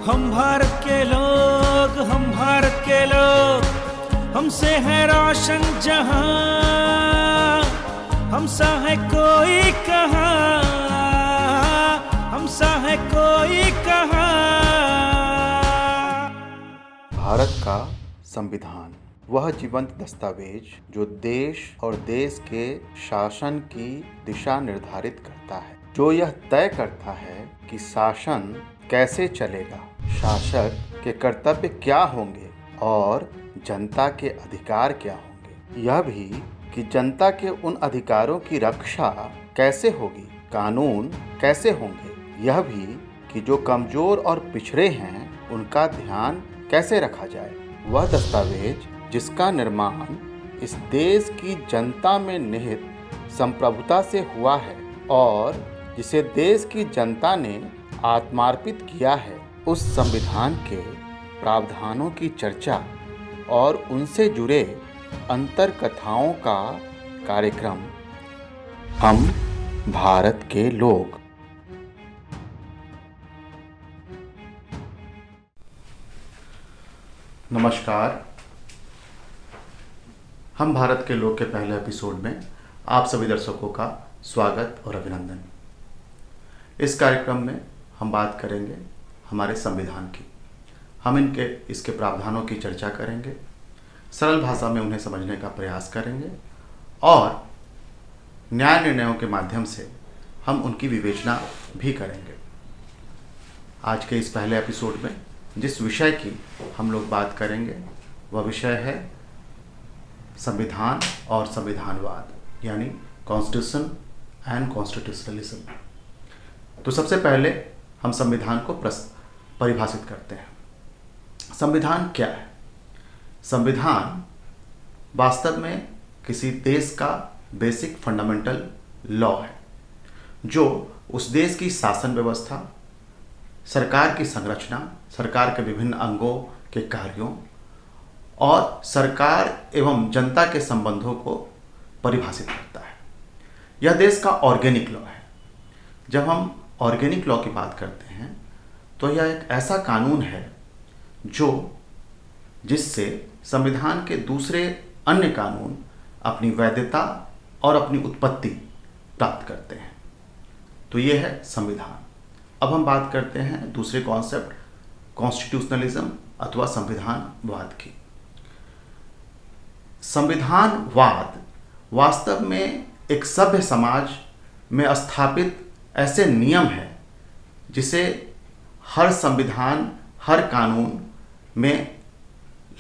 हम भारत के लोग, हम भारत के लोग, हमसे है रोशन जहां, हमसा है कोई कहां, हमसा है कोई कहां। भारत का संविधान वह जीवंत दस्तावेज जो देश और देश के शासन की दिशा निर्धारित करता है, जो यह तय करता है कि शासन कैसे चलेगा, शासक के कर्तव्य क्या होंगे और जनता के अधिकार क्या होंगे। यह भी कि जनता के उन अधिकारों की रक्षा कैसे होगी, कानून कैसे होंगे। यह भी कि जो कमजोर और पिछड़े हैं उनका ध्यान कैसे रखा जाए। वह दस्तावेज जिसका निर्माण इस देश की जनता में निहित संप्रभुता से हुआ है और जिसे देश की जनता ने आत्मार्पित किया है, उस संविधान के प्रावधानों की चर्चा और उनसे जुड़े अंतर कथाओं का कार्यक्रम हम भारत के लोग। नमस्कार, हम भारत के लोग के पहले एपिसोड में आप सभी दर्शकों का स्वागत और अभिनंदन। इस कार्यक्रम में हम बात करेंगे हमारे संविधान की। हम इसके प्रावधानों की चर्चा करेंगे, सरल भाषा में उन्हें समझने का प्रयास करेंगे और न्याय निर्णयों के माध्यम से हम उनकी विवेचना भी करेंगे। आज के इस पहले एपिसोड में जिस विषय की हम लोग बात करेंगे वह विषय है संविधान और संविधानवाद, यानी कॉन्स्टिट्यूशन एंड कॉन्स्टिट्यूशनलिज्म। तो सबसे पहले हम संविधान को परिभाषित करते हैं। संविधान क्या है? संविधान वास्तव में किसी देश का बेसिक फंडामेंटल लॉ है जो उस देश की शासन व्यवस्था, सरकार की संरचना, सरकार के विभिन्न अंगों के कार्यों और सरकार एवं जनता के संबंधों को परिभाषित करता है। यह देश का ऑर्गेनिक लॉ है। जब हम ऑर्गेनिक लॉ की बात करते हैं तो यह एक ऐसा कानून है जिससे संविधान के दूसरे अन्य कानून अपनी वैधता और अपनी उत्पत्ति प्राप्त करते हैं। तो यह है संविधान। अब हम बात करते हैं दूसरे कॉन्सेप्ट कॉन्स्टिट्यूशनलिज्म अथवा संविधानवाद की। संविधानवाद वास्तव में एक सभ्य समाज में स्थापित ऐसे नियम है जिसे हर संविधान, हर कानून में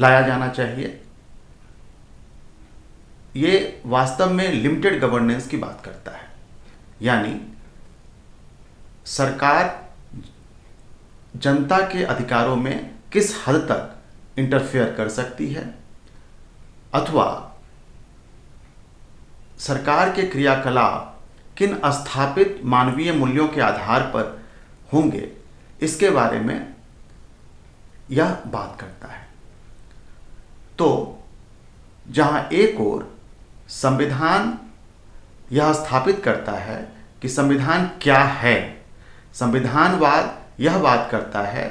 लाया जाना चाहिए। ये वास्तव में लिमिटेड गवर्नेंस की बात करता है, यानी सरकार जनता के अधिकारों में किस हद तक इंटरफेयर कर सकती है अथवा सरकार के क्रियाकलाप किन स्थापित मानवीय मूल्यों के आधार पर होंगे, इसके बारे में यह बात करता है। तो जहां एक ओर संविधान यह स्थापित करता है कि संविधान क्या है, संविधानवाद यह बात करता है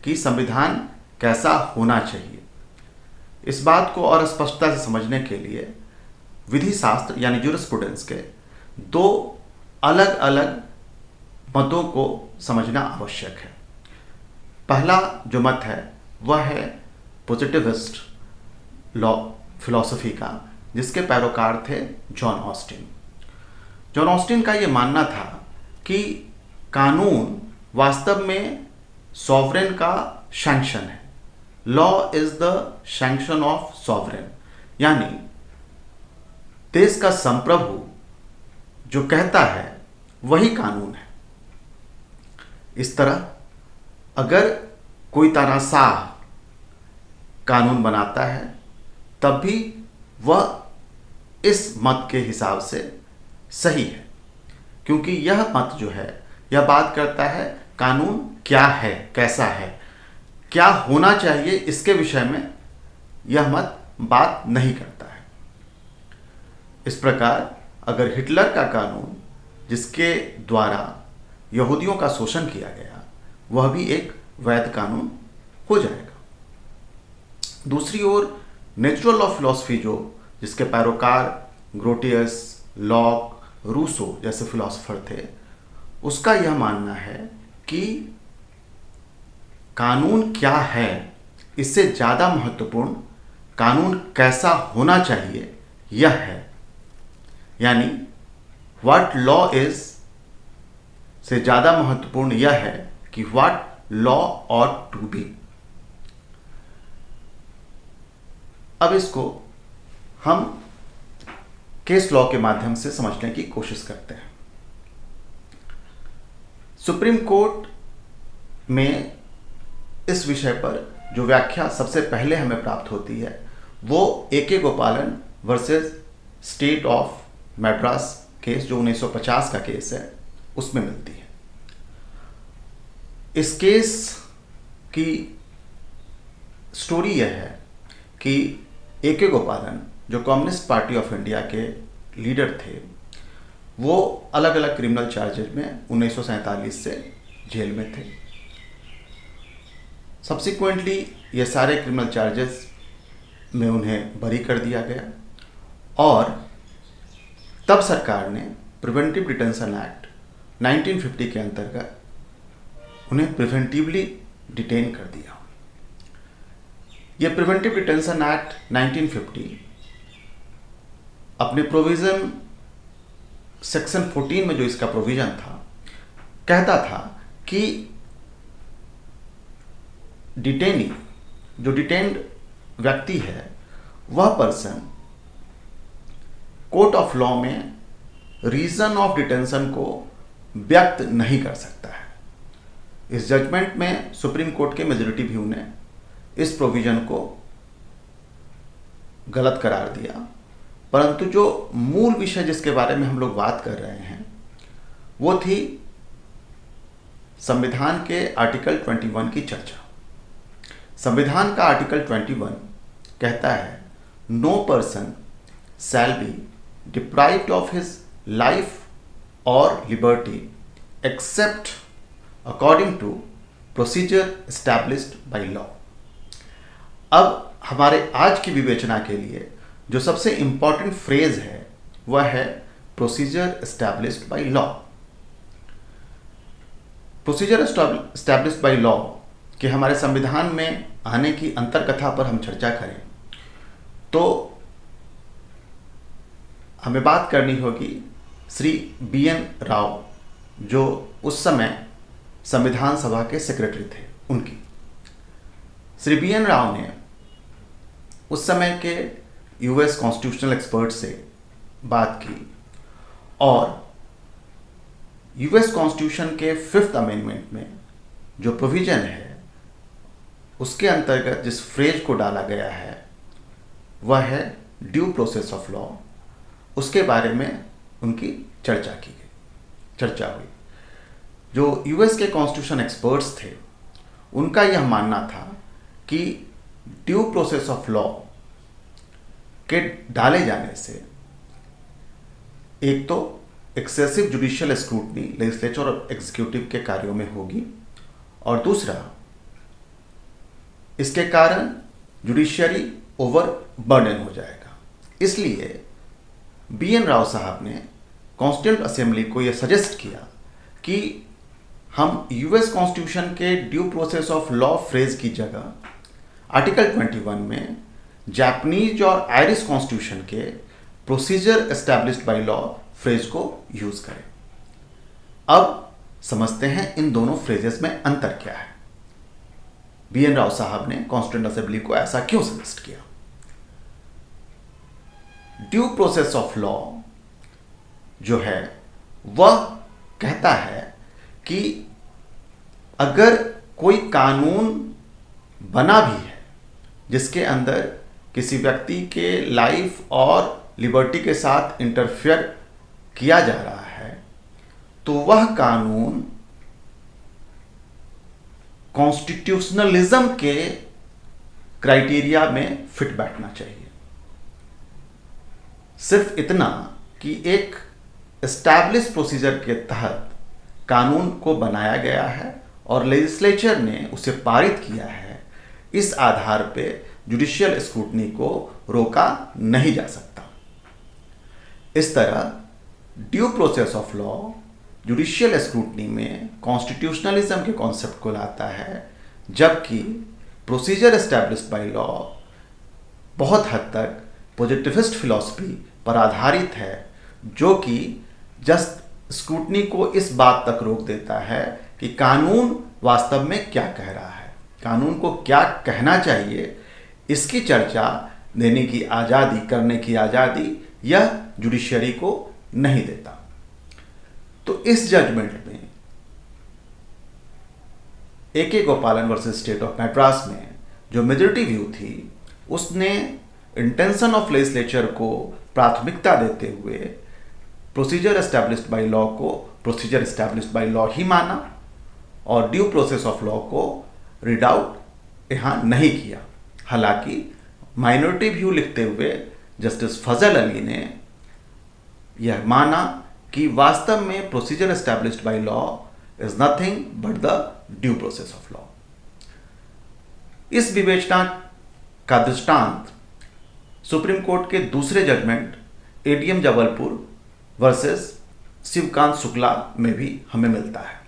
कि संविधान कैसा होना चाहिए। इस बात को और स्पष्टता से समझने के लिए विधि शास्त्र यानी ज्यूरिस्प्रूडेंस के दो अलग अलग मतों को समझना आवश्यक है। पहला जो मत है वह है पॉजिटिविस्ट लॉ फिलॉसफी का, जिसके पैरोकार थे जॉन ऑस्टिन। जॉन ऑस्टिन का यह मानना था कि कानून वास्तव में सॉवरेन का सैंक्शन है। Law is the sanction of sovereign, यानी देश का संप्रभु जो कहता है वही कानून है। इस तरह अगर कोई तानाशाह कानून बनाता है तब भी वह इस मत के हिसाब से सही है, क्योंकि यह मत जो है यह बात करता है कानून क्या है, कैसा है, क्या होना चाहिए, इसके विषय में यह मत बात नहीं करता है। इस प्रकार अगर हिटलर का कानून, जिसके द्वारा यहूदियों का शोषण किया गया, वह भी एक वैध कानून हो जाएगा। दूसरी ओर नेचुरल लॉ फिलॉसफी जिसके पैरोकार ग्रोटियस, लॉक, रूसो जैसे फिलोसोफर थे, उसका यह मानना है कि कानून क्या है इससे ज़्यादा महत्वपूर्ण कानून कैसा होना चाहिए यह है। यानी व्हाट लॉ इज से ज़्यादा महत्वपूर्ण यह है कि what law ought to be. अब इसको हम केस लॉ के माध्यम से समझने की कोशिश करते हैं। सुप्रीम कोर्ट में इस विषय पर जो व्याख्या सबसे पहले हमें प्राप्त होती है वो ए.के. गोपालन versus state of Madras case, जो 1950 का केस है, उसमें मिलती है। इस केस की स्टोरी यह है कि ए.के. गोपालन जो कम्युनिस्ट पार्टी ऑफ इंडिया के लीडर थे, वो अलग अलग क्रिमिनल चार्जेस में 1947 से जेल में थे। सब्सिक्वेंटली ये सारे क्रिमिनल चार्जेस में उन्हें बरी कर दिया गया और तब सरकार ने प्रिवेंटिव डिटेंशन एक्ट 1950 के अंतर्गत उन्हें प्रिवेंटिवली डिटेन कर दिया। ये प्रिवेंटिव डिटेंशन एक्ट 1950 अपने प्रोविज़न सेक्शन 14 में जो इसका प्रोविज़न था, कहता था कि डिटेनी, जो डिटेन्ड व्यक्ति है, वह पर्सन कोर्ट ऑफ लॉ में रीजन ऑफ डिटेंशन को व्यक्त नहीं कर सकता है। इस जजमेंट में सुप्रीम कोर्ट के मेजॉरिटी व्यू ने इस प्रोविजन को गलत करार दिया, परंतु जो मूल विषय जिसके बारे में हम लोग बात कर रहे हैं वो थी संविधान के आर्टिकल 21 की चर्चा। संविधान का आर्टिकल 21 कहता है, no person shall be deprived of his life और liberty except according to procedure established by law. अब हमारे आज की विवेचना के लिए जो सबसे इंपॉर्टेंट फ्रेज है वह है procedure established by law. Procedure established by law कि हमारे संविधान में आने की अंतरकथा पर हम चर्चा करें तो हमें बात करनी होगी श्री बी.एन. राव, जो उस समय संविधान सभा के सेक्रेटरी थे, उनकी। श्री बी.एन. राव ने उस समय के यूएस कॉन्स्टिट्यूशनल एक्सपर्ट से बात की और यूएस कॉन्स्टिट्यूशन के 5th अमेंडमेंट में जो प्रोविजन है उसके अंतर्गत जिस फ्रेज को डाला गया है वह है ड्यू प्रोसेस ऑफ लॉ। उसके बारे में उनकी चर्चा हुई। जो यूएस के कॉन्स्टिट्यूशन एक्सपर्ट्स थे उनका यह मानना था कि ड्यू प्रोसेस ऑफ लॉ के डाले जाने से एक तो एक्सेसिव जुडिशियल स्क्रूटनी लेजिस्लेचर और एग्जीक्यूटिव के कार्यों में होगी और दूसरा इसके कारण जुडिशियरी ओवर बर्डन हो जाएगा। इसलिए बी.एन. राव साहब ने कॉन्स्टिट्यूंट असेंबली को यह सजेस्ट किया कि हम यूएस कॉन्स्टिट्यूशन के due process of law phrase की जगह आर्टिकल 21 में जापानीज और आयरिश कॉन्स्टिट्यूशन के procedure established by law phrase को यूज करें। अब समझते हैं इन दोनों फ्रेजेस में अंतर क्या है। बी.एन. राव साहब ने कॉन्स्टिट्यूंट असेंबली को ऐसा क्यों सजेस्ट किया। ड्यू प्रोसेस ऑफ लॉ जो है वह कहता है कि अगर कोई कानून बना भी है जिसके अंदर किसी व्यक्ति के लाइफ और लिबर्टी के साथ इंटरफेयर किया जा रहा है तो वह कानून कॉन्स्टिट्यूशनलिज्म के क्राइटेरिया में फिट बैठना चाहिए। सिर्फ इतना कि एक एस्टैब्लिश प्रोसीजर के तहत कानून को बनाया गया है और लेजिस्लेचर ने उसे पारित किया है, इस आधार पे जुडिशियल स्क्रूटनी को रोका नहीं जा सकता। इस तरह due process of law judicial scrutiny में कॉन्स्टिट्यूशनलिज्म के कॉन्सेप्ट को लाता है, जबकि प्रोसीजर एस्टैब्लिश्ड बाय लॉ बहुत हद तक पॉजिटिविस्ट फिलॉसफी पर आधारित है, जो कि जस्ट स्क्रूटनी को इस बात तक रोक देता है कि कानून वास्तव में क्या कह रहा है, कानून को क्या कहना चाहिए, इसकी चर्चा देने की आज़ादी, करने की आज़ादी यह जुडिशरी को नहीं देता। तो इस जजमेंट में AK गोपालन वर्सेस स्टेट ऑफ मैड्रास में जो मेजॉरिटी व्यू थी, उसने इंटेंशन ऑफ लेजिस्लेचर को प्राथमिकता देते हुए प्रोसीजर एस्टैब्लिश्ड बाय लॉ को प्रोसीजर एस्टैब्लिश्ड बाय लॉ ही माना और ड्यू प्रोसेस ऑफ लॉ को रीड आउट यहाँ नहीं किया। हालांकि माइनॉरिटी व्यू लिखते हुए जस्टिस फजल अली ने यह माना कि वास्तव में procedure established by law is nothing but the due process of law. इस विवेचना का दृष्टांत सुप्रीम कोर्ट के दूसरे judgment ADM Jabalpur versus Shivkant Shukla में भी हमें मिलता है।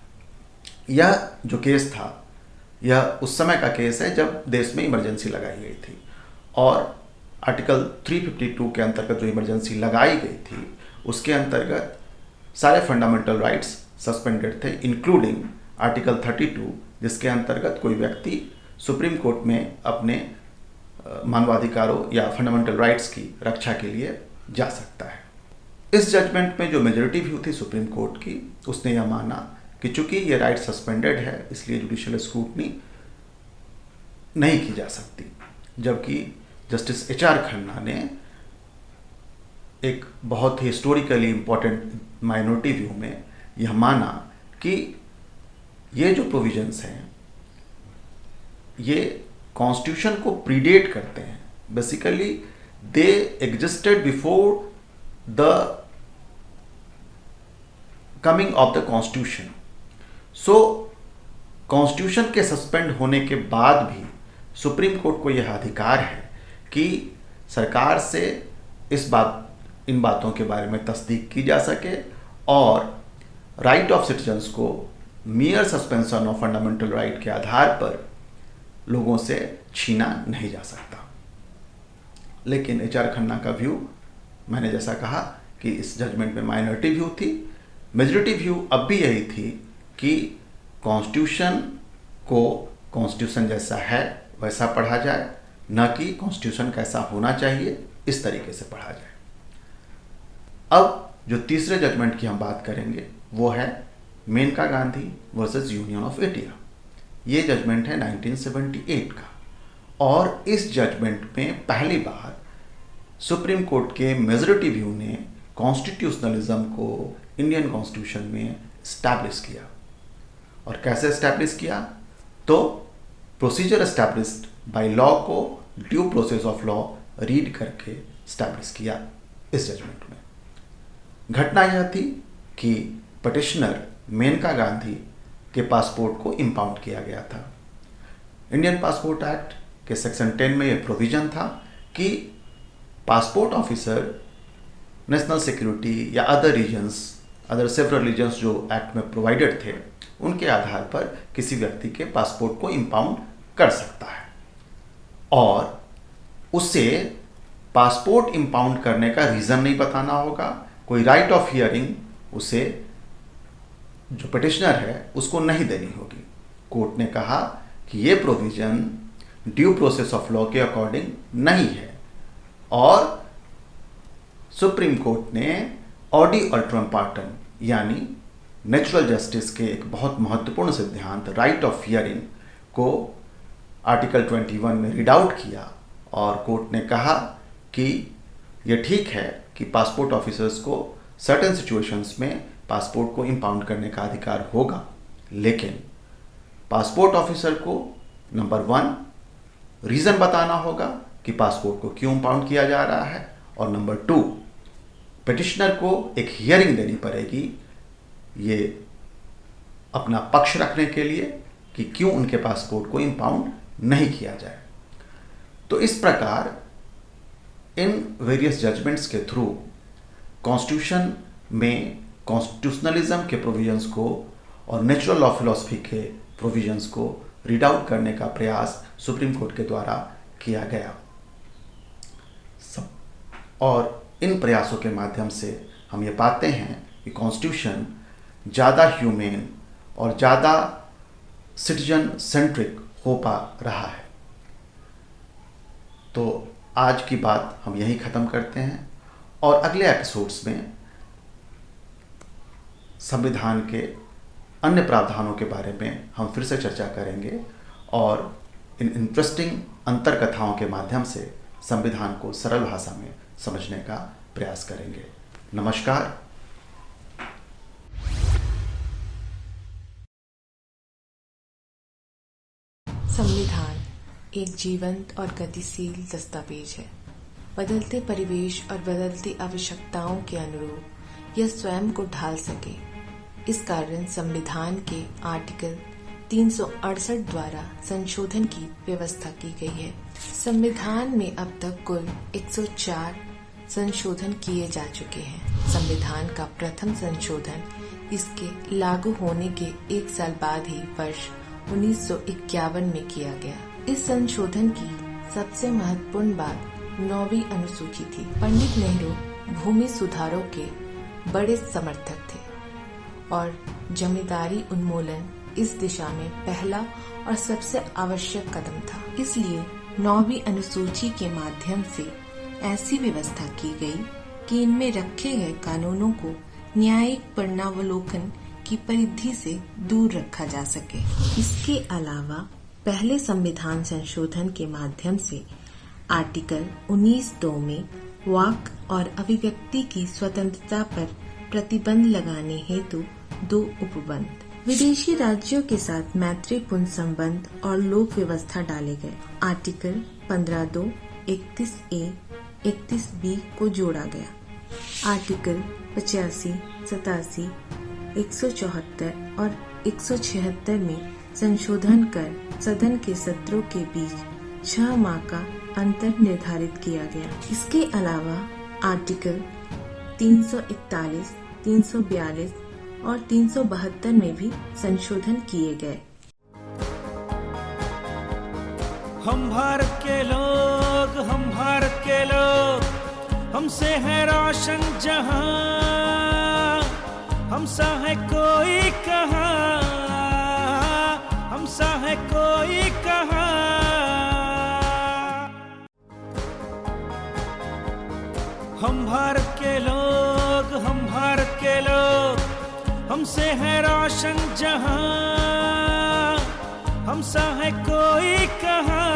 यह जो केस था, यह उस समय का केस है जब देश में इमरजेंसी लगाई गई थी और आर्टिकल 352 के अंतर्गत जो इमरजेंसी लगाई गई थी, उसके अंतर्गत सारे फंडामेंटल राइट्स सस्पेंडेड थे, इंक्लूडिंग आर्टिकल 32, जिसके अंतर्गत कोई व्यक्ति सुप्रीम कोर्ट में अपने मानवाधिकारों या फंडामेंटल राइट्स की रक्षा के लिए जा सकता है। इस जजमेंट में जो मेजॉरिटी व्यू थी सुप्रीम कोर्ट की, उसने यह माना कि चूंकि ये राइट सस्पेंडेड है, इसलिए जुडिशियल स्क्रूटनी नहीं की जा सकती, जबकि जस्टिस HR खन्ना ने एक बहुत ही हिस्टोरिकली इम्पोर्टेंट माइनॉरिटी व्यू में यह माना कि ये जो प्रोविजंस हैं ये कॉन्स्टिट्यूशन को प्रीडेट करते हैं। Basically they existed before the coming of the constitution. So constitution के सस्पेंड होने के बाद भी सुप्रीम कोर्ट को यह अधिकार है कि सरकार से इन बातों के बारे में तस्दीक की जा सके और राइट ऑफ सिटीजन्स को मियर सस्पेंशन ऑफ फंडामेंटल राइट के आधार पर लोगों से छीना नहीं जा सकता। लेकिन HR खन्ना का व्यू, मैंने जैसा कहा कि इस जजमेंट में माइनॉरिटी व्यू थी, मेजॉरिटी व्यू अब भी यही थी कि कॉन्स्टिट्यूशन को कॉन्स्टिट्यूशन जैसा है वैसा पढ़ा जाए, न कि कॉन्स्टिट्यूशन कैसा होना चाहिए इस तरीके से पढ़ा जाए। अब जो तीसरे जजमेंट की हम बात करेंगे वो है Maneka Gandhi versus union of India. ये जजमेंट है 1978 का और इस जजमेंट में पहली बार सुप्रीम कोर्ट के मेजॉरिटी व्यू ने कॉन्स्टिट्यूशनलिज्म को इंडियन कॉन्स्टिट्यूशन में स्टैब्लिश किया। और कैसे स्टैब्लिश किया? तो प्रोसीजर एस्टैब्लिश्ड बाय लॉ को due process of law read करके स्टैब्लिश किया इस जजमेंट में। घटना यह थी कि पिटिशनर मेनका गांधी के पासपोर्ट को इम्पाउंड किया गया था। इंडियन पासपोर्ट एक्ट के सेक्शन 10 में यह प्रोविजन था कि पासपोर्ट ऑफिसर नेशनल सिक्योरिटी या अदर सेवरल रीजन्स जो एक्ट में प्रोवाइडेड थे, उनके आधार पर किसी व्यक्ति के पासपोर्ट को इम्पाउंड कर सकता है और उसे पासपोर्ट इम्पाउंड करने का रीज़न नहीं बताना होगा, कोई राइट ऑफ हियरिंग उसे जो पिटिशनर है उसको नहीं देनी होगी। कोर्ट ने कहा कि ये provision due process of law के अकॉर्डिंग नहीं है और सुप्रीम कोर्ट ने ऑडी अल्ट्रम पार्टन यानी नेचुरल जस्टिस के एक बहुत महत्वपूर्ण सिद्धांत राइट ऑफ हियरिंग को आर्टिकल 21 में रीड आउट किया और कोर्ट ने कहा कि यह ठीक है कि पासपोर्ट ऑफिसर्स को सर्टेन सिचुएशंस में पासपोर्ट को इम्पाउंड करने का अधिकार होगा, लेकिन पासपोर्ट ऑफिसर को नंबर 1 रीज़न बताना होगा कि पासपोर्ट को क्यों इम्पाउंड किया जा रहा है और नंबर 2 पिटिशनर को एक हियरिंग देनी पड़ेगी ये अपना पक्ष रखने के लिए कि क्यों उनके पासपोर्ट को इम्पाउंड नहीं किया जाए। तो इस प्रकार इन वेरियस जजमेंट्स के थ्रू कॉन्स्टिट्यूशन में कॉन्स्टिट्यूशनलिज्म के प्रोविजंस को और नेचुरल लॉ फिलॉसफी के प्रोविजंस को रीड आउट करने का प्रयास सुप्रीम कोर्ट के द्वारा किया गया। और इन प्रयासों के माध्यम से हम ये पाते हैं कि कॉन्स्टिट्यूशन ज़्यादा ह्यूमेन और ज़्यादा सिटीजन सेंट्रिक हो पा रहा है। तो आज की बात हम यहीं ख़त्म करते हैं और अगले एपिसोड्स में संविधान के अन्य प्रावधानों के बारे में हम फिर से चर्चा करेंगे और इन इंटरेस्टिंग अंतरकथाओं के माध्यम से संविधान को सरल भाषा में समझने का प्रयास करेंगे। नमस्कार। संविधान एक जीवंत और गतिशील दस्तावेज है। बदलते परिवेश और बदलती आवश्यकताओं के अनुरूप यह स्वयं को ढाल सके, इस कारण संविधान के आर्टिकल 368 द्वारा संशोधन की व्यवस्था की गई है। संविधान में अब तक कुल 104 संशोधन किए जा चुके हैं। संविधान का प्रथम संशोधन इसके लागू होने के 1 साल बाद ही वर्ष 1951 में किया गया। इस संशोधन की सबसे महत्वपूर्ण बात 9वीं अनुसूची थी। पंडित नेहरू भूमि सुधारों के बड़े समर्थक थे और जमींदारी उन्मूलन इस दिशा में पहला और सबसे आवश्यक कदम था। इसलिए 9वीं अनुसूची के माध्यम से ऐसी व्यवस्था की गई कि इनमें रखे गए कानूनों को न्यायिक पुनरावलोकन की परिधि से दूर रखा जा सके। इसके अलावा पहले संविधान संशोधन के माध्यम से आर्टिकल 19(2) में वाक और अभिव्यक्ति की स्वतंत्रता पर प्रतिबंध लगाने हेतु 2 उपबंध, विदेशी राज्यों के साथ मैत्रीपूर्ण संबंध और लोक व्यवस्था डाले गए। आर्टिकल 15(2), 31(a), 31(b) को जोड़ा गया। आर्टिकल 85, 87, 174 और 176 में संशोधन कर सदन के सत्रों के बीच 6 माह का अंतर निर्धारित किया गया। इसके अलावा आर्टिकल 341, 342 और 372 में भी संशोधन किए गए। हम भारत के लोग, हम भारत के लोग, हमसे है रोशन जहां, हमसा है कोई कहां, हमसा है कोई कहां। हम भारत के लोग, हम भारत के लोग, हमसे है रोशन जहां, हमसा है कोई कहां।